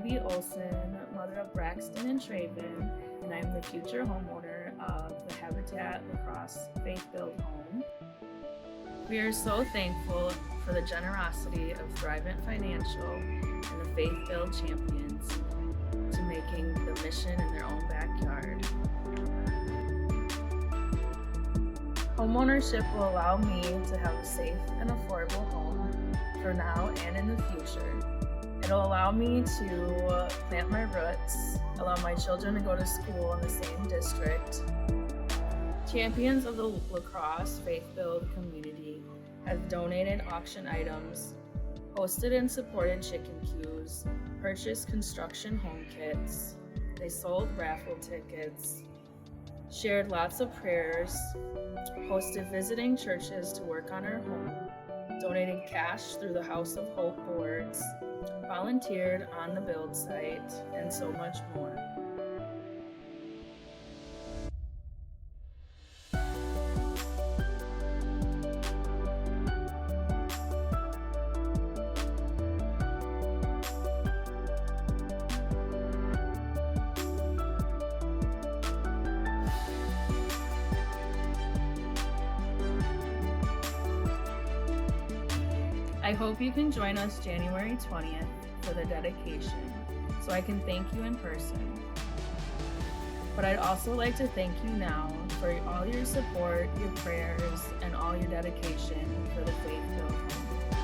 Abby Olson, mother of Braxton and Thrivent, and I'm the future homeowner of the Habitat Crosse faith-filled home. We are so thankful for the generosity of Thrivent Financial and the faith-filled champions to making the mission in their own backyard. Homeownership will allow me to have a safe and affordable home for now and in the future. It'll allow me to plant my roots, allow my children to go to school in the same district. Champions of the La Crosse faith-filled community have donated auction items, hosted and supported chicken queues, purchased construction home kits, they sold raffle tickets, shared lots of prayers, hosted visiting churches to work on our home, donated cash through the House of Hope boards, volunteered on the build site, and so much more. I hope you can join us January 20th for the dedication, so I can thank you in person. But I'd also like to thank you now for all your support, your prayers, and all your dedication for the faith-filled home.